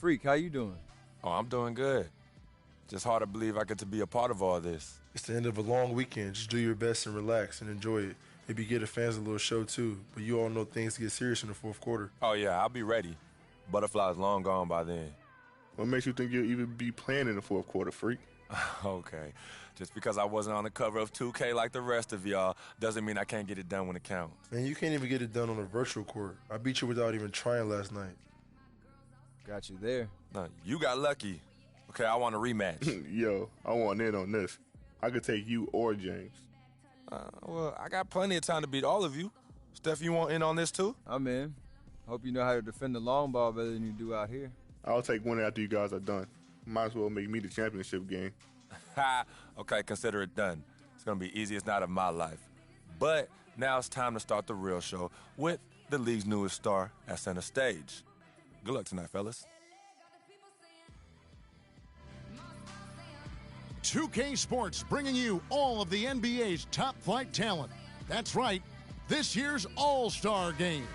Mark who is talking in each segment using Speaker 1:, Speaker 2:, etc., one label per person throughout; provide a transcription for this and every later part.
Speaker 1: Freak, how you doing?
Speaker 2: Oh, I'm doing good. Just hard to believe I get to be a part of all this.
Speaker 3: It's the end of a long weekend. Just do your best and relax and enjoy it. Maybe give the fans a little show too, but you all know things get serious in the fourth quarter.
Speaker 2: Oh, yeah, I'll be ready. Butterfly's long gone by then.
Speaker 4: What makes you think you'll even be playing in the fourth quarter, Freak?
Speaker 2: Okay. Just because I wasn't on the cover of 2K like the rest of y'all doesn't mean I can't get it done when it counts.
Speaker 3: Man, you can't even get it done on a virtual court. I beat you without even trying last night.
Speaker 1: Got you there.
Speaker 2: No, you got lucky. Okay, I want a rematch.
Speaker 4: Yo, I want in on this. I could take you or James.
Speaker 2: Well, I got plenty of time to beat all of you. Steph, you want in on this too?
Speaker 1: I'm in. Hope you know how to defend the long ball better than you do out here.
Speaker 4: I'll take one after you guys are done. Might as well make me the championship game.
Speaker 2: Ha! Okay, consider it done. It's gonna be easiest night of my life. But now it's time to start the real show with the league's newest star at center stage. Good luck tonight, fellas.
Speaker 5: 2K Sports bringing you all of the NBA's top flight talent. That's right, this year's All-Star Game.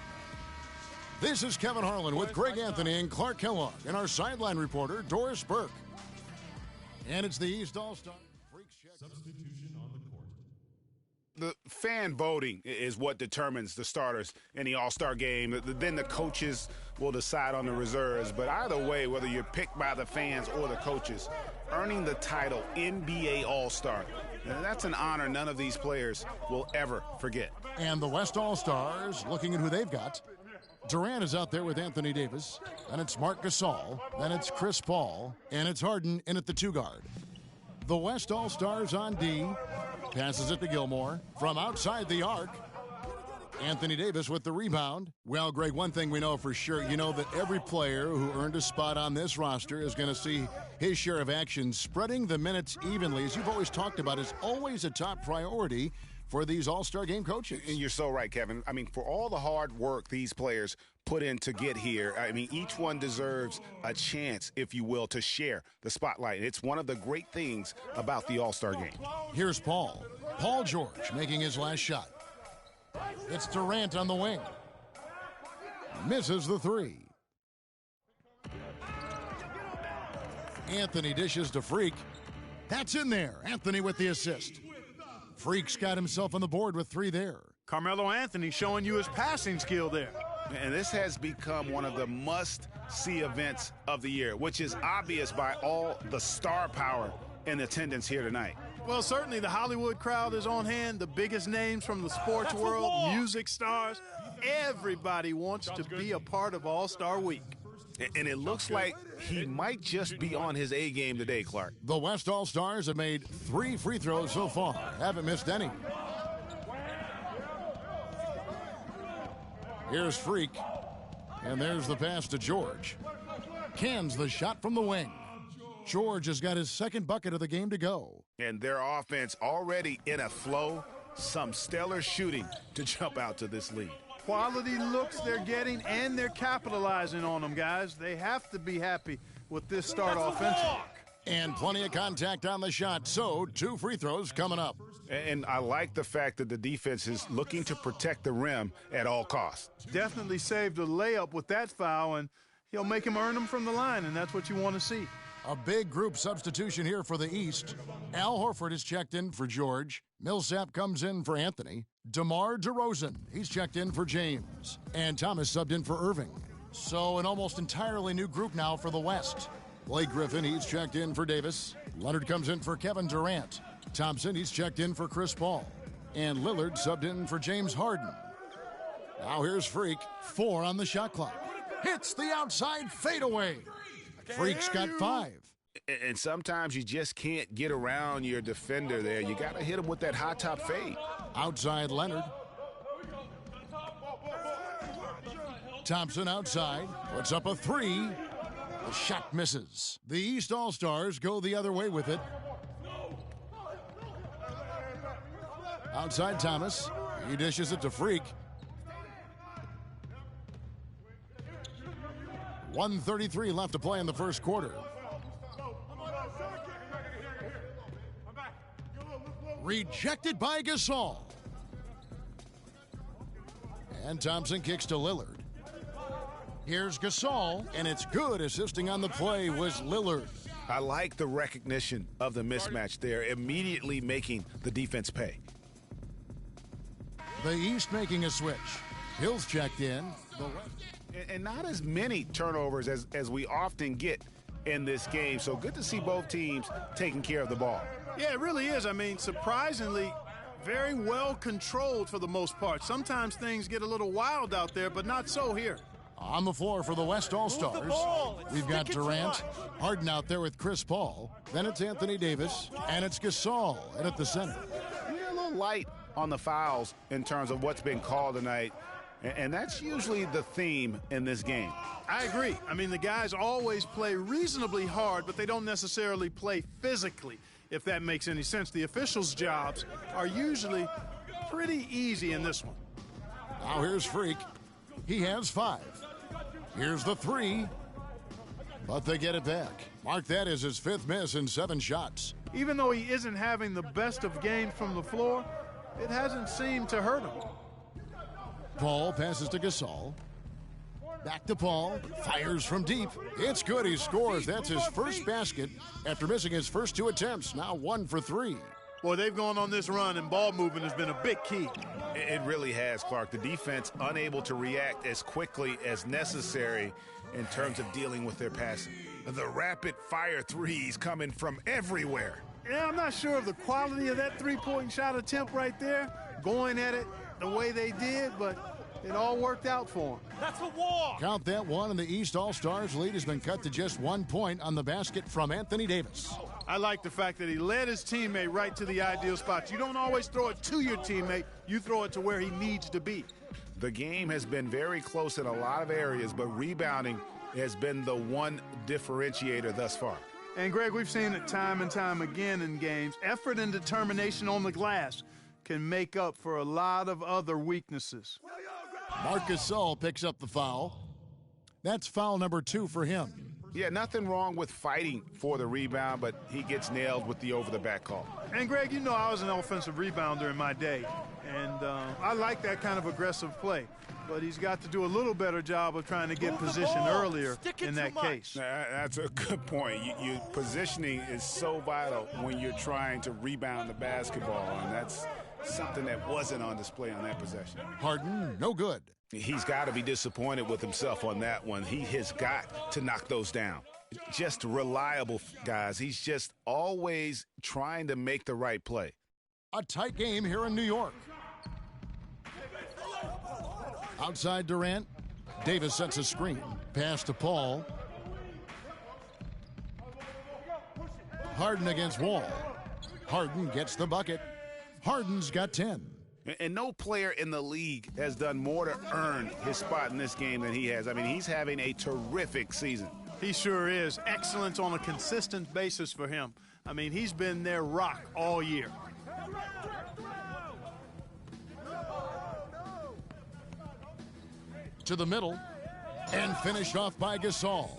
Speaker 5: This is Kevin Harlan with Greg Anthony and Clark Kellogg and our sideline reporter, Doris Burke. And it's the East All-Star.
Speaker 6: Substitution on the court.
Speaker 7: The fan voting is what determines the starters in the All-Star game. Then the coaches will decide on the reserves. But either way, whether you're picked by the fans or the coaches, earning the title NBA All-Star, that's an honor none of these players will ever forget.
Speaker 5: And the West All-Stars, looking at who they've got. Durant is out there with Anthony Davis, and it's Marc Gasol, then it's Chris Paul, and it's Harden in at the two guard. The West All-Stars on D, passes it to Gilmore from outside the arc. Anthony Davis with the rebound. Well, Greg, one thing we know for sure, you know that every player who earned a spot on this roster is going to see his share of action. Spreading the minutes evenly, as you've always talked about, is always a top priority for these All-Star Game coaches.
Speaker 7: And you're so right, Kevin. I mean, for all the hard work these players put in to get here, I mean, each one deserves a chance, if you will, to share the spotlight. It's one of the great things about the All-Star Game.
Speaker 5: Here's Paul George making his last shot. It's Durant on the wing. Misses the three. Anthony dishes to Freak. That's in there. Anthony with the assist. Freak's got himself on the board with three there.
Speaker 8: Carmelo Anthony showing you his passing skill there.
Speaker 7: And this has become one of the must-see events of the year, which is obvious by all the star power in attendance here tonight.
Speaker 8: Well, certainly the Hollywood crowd is on hand, the biggest names from the sports world, music stars. Everybody wants to be a part of All-Star Week.
Speaker 7: And it looks like he might just be on his A game today, Clark.
Speaker 5: The West All-Stars have made 3 free throws so far. Haven't missed any. Here's Freak. And there's the pass to George. Cans the shot from the wing. George has got his second bucket of the game to go.
Speaker 7: And their offense already in a flow. Some stellar shooting to jump out to this lead.
Speaker 8: Quality looks they're getting, and they're capitalizing on them, guys. They have to be happy with this start offensively.
Speaker 5: And plenty of contact on the shot, so 2 free throws coming up.
Speaker 7: And I like the fact that the defense is looking to protect the rim at all costs.
Speaker 8: Definitely saved a layup with that foul, and he'll make him earn them from the line, and that's what you want to see.
Speaker 5: A big group substitution here for the East. Al Horford is checked in for George. Millsap comes in for Anthony. DeMar DeRozan, he's checked in for James. And Thomas subbed in for Irving. So an almost entirely new group now for the West. Blake Griffin, he's checked in for Davis. Leonard comes in for Kevin Durant. Thompson, he's checked in for Chris Paul. And Lillard subbed in for James Harden. Now here's Freak, 4 on the shot clock. Hits the outside fadeaway. Freak's got 5.
Speaker 7: And sometimes you just can't get around your defender there. You got to hit him with that high top fade.
Speaker 5: Outside Leonard. Thompson outside. Puts up a 3. The shot misses. The East All-Stars go the other way with it. Outside Thomas. He dishes it to Freak. 1:33 left to play in the first quarter. Rejected by Gasol. And Thompson kicks to Lillard. Here's Gasol, and it's good. Assisting on the play was Lillard.
Speaker 7: I like the recognition of the mismatch there, immediately making the defense pay.
Speaker 5: The East making a switch. Hill's checked in.
Speaker 7: And not as many turnovers as we often get in this game. So good to see both teams taking care of the ball.
Speaker 8: Yeah, it really is. I mean, surprisingly, very well controlled for the most part. Sometimes things get a little wild out there, but not so here.
Speaker 5: On the floor for the West All-Stars, we've got Durant, Harden out there with Chris Paul. Then it's Anthony Davis, and it's Gasol and at the center.
Speaker 7: Yeah, a little light on the fouls in terms of what's been called tonight, and that's usually the theme in this game.
Speaker 8: I agree. I mean, the guys always play reasonably hard, but they don't necessarily play physically, if that makes any sense. The officials' jobs are usually pretty easy in this one.
Speaker 5: Now here's Freak. He has 5. Here's the 3, but they get it back. Mark that as his 5th miss in 7 shots.
Speaker 8: Even though he isn't having the best of games from the floor, it hasn't seemed to hurt him.
Speaker 5: Paul passes to Gasol. Back to Paul. Fires from deep. It's good. He scores. That's his first basket after missing his first 2 attempts. Now 1 for 3.
Speaker 8: Boy, they've gone on this run, and ball movement has been a big key.
Speaker 7: It really has, Clark. The defense unable to react as quickly as necessary in terms of dealing with their passing. The rapid-fire threes coming from everywhere.
Speaker 8: Yeah, I'm not sure of the quality of that three-point shot attempt right there, going at it the way they did, but it all worked out for them.
Speaker 6: That's a walk.
Speaker 5: Count that one, and the East All-Stars lead has been cut to just 1 point on the basket from Anthony Davis.
Speaker 8: I like the fact that he led his teammate right to the ideal spots. You don't always throw it to your teammate. You throw it to where he needs to be.
Speaker 7: The game has been very close in a lot of areas, but rebounding has been the one differentiator thus far.
Speaker 8: And, Greg, we've seen it time and time again in games. Effort and determination on the glass can make up for a lot of other weaknesses.
Speaker 5: Marc Gasol picks up the foul. That's foul number 2 for him.
Speaker 7: Yeah, nothing wrong with fighting for the rebound, but he gets nailed with the over-the-back call.
Speaker 8: And, Greg, you know I was an offensive rebounder in my day, and I like that kind of aggressive play. But he's got to do a little better job of trying to get position earlier in that case.
Speaker 7: That's a good point. Positioning is so vital when you're trying to rebound the basketball, and that's something that wasn't on display on that possession.
Speaker 5: Harden, no good.
Speaker 7: He's got to be disappointed with himself on that one. He has got to knock those down. Just reliable, guys. He's just always trying to make the right play.
Speaker 5: A tight game here in New York. Outside Durant. Davis sets a screen. Pass to Paul. Harden against Wall. Harden gets the bucket. Harden's got 10.
Speaker 7: And no player in the league has done more to earn his spot in this game than he has. I mean, he's having a terrific season.
Speaker 8: He sure is. Excellence on a consistent basis for him. I mean, he's been their rock all year.
Speaker 5: To the middle, and finished off by Gasol.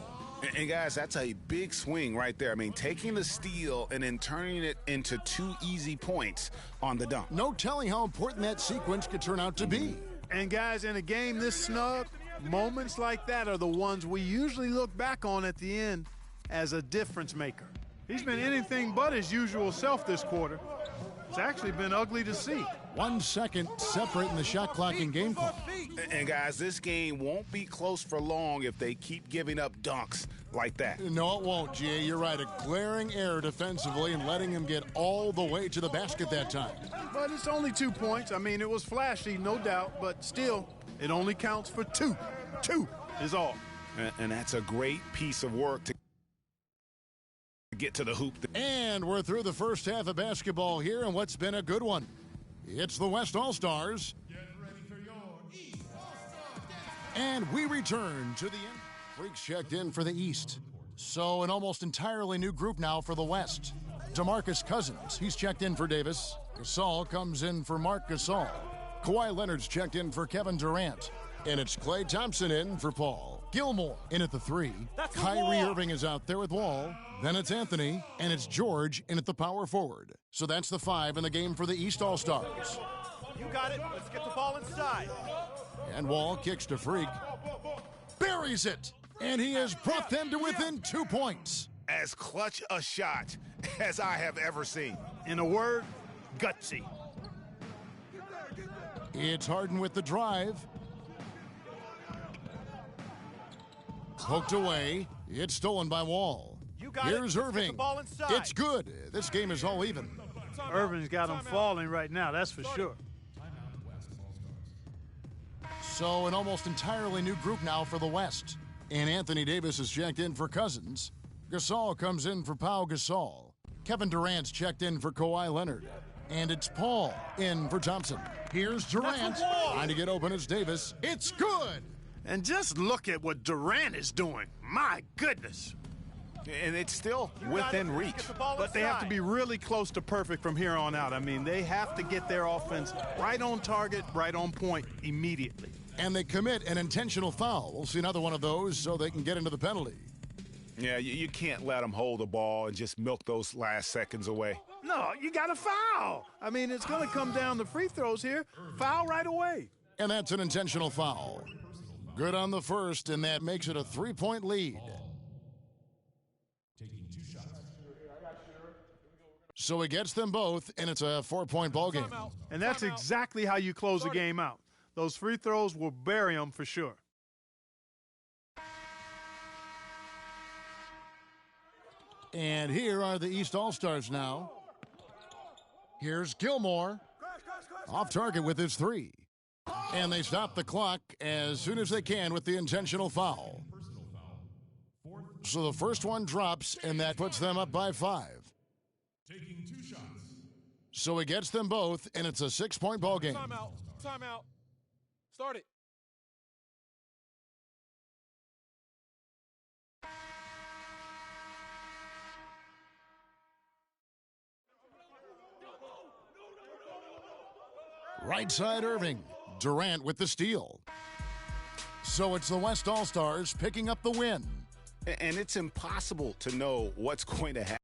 Speaker 7: And guys, that's a big swing right there. I mean, taking the steal and then turning it into 2 easy points on the dunk.
Speaker 5: No telling how important that sequence could turn out to be.
Speaker 8: And guys, in a game this snug, moments like that are the ones we usually look back on at the end as a difference maker. He's been anything but his usual self this quarter. It's actually been ugly to see.
Speaker 5: 1 second separating the shot clock and game clock.
Speaker 7: And guys, this game won't be close for long if they keep giving up dunks like that.
Speaker 5: No, it won't, G.A. You're right. A glaring error defensively and letting him get all the way to the basket that time.
Speaker 8: But it's only 2 points. I mean, it was flashy, no doubt, but still, it only counts for 2. 2 is all.
Speaker 7: And that's a great piece of work to get to the hoop.
Speaker 5: And we're through the first half of basketball here, and what's been a good one. It's the West All-Stars. And we return to the end. Freaks checked in for the East. So an almost entirely new group now for the West. DeMarcus Cousins, he's checked in for Davis. Gasol comes in for Marc Gasol. Kawhi Leonard's checked in for Kevin Durant. And it's Klay Thompson in for Paul. Gilmore in at the 3. Kyrie Irving is out there with Wall. Then it's Anthony, and it's George in at the power forward. So that's the 5 in the game for the East buries it, and he has brought them to within 2 points.
Speaker 7: As clutch a shot as I have ever seen.
Speaker 8: In a word, gutsy.
Speaker 5: It's Harden with the drive. Poked away. It's stolen by Wall. Here's Irving. It's good. This game is all even.
Speaker 8: Irving's got him falling right now, that's for sure.
Speaker 5: So an almost entirely new group now for the West. And Anthony Davis is checked in for Cousins. Gasol comes in for Pau Gasol. Kevin Durant's checked in for Kawhi Leonard. And it's Paul in for Thompson. Here's Durant. Trying to get open as Davis. It's good.
Speaker 8: And just look at what Durant is doing. My goodness.
Speaker 7: And it's still within reach.
Speaker 8: But they have to be really close to perfect from here on out. I mean, they have to get their offense right on target, right on point immediately.
Speaker 5: And they commit an intentional foul. We'll see another one of those so they can get into the penalty.
Speaker 7: Yeah, you can't let them hold the ball and just milk those last seconds away.
Speaker 8: No, you got to foul. I mean, it's going to come down to free throws here. Foul right away.
Speaker 5: And that's an intentional foul. Good on the first, and that makes it a 3-point lead. So he gets them both, and it's a 4-point ball game.
Speaker 8: And that's exactly how you close the game out. Those free throws will bury them for sure.
Speaker 5: And here are the East All-Stars now. Here's Gilmore. Off target with his 3. And they stop the clock as soon as they can with the intentional foul. So the first one drops, and that puts them up by 5.
Speaker 6: Taking 2 shots.
Speaker 5: So he gets them both, and it's a 6-point ball game.
Speaker 9: Timeout. Timeout. Start it.
Speaker 5: Right side Irving. Durant with the steal. So it's the West All-Stars picking up the win.
Speaker 7: And it's impossible to know what's going to happen.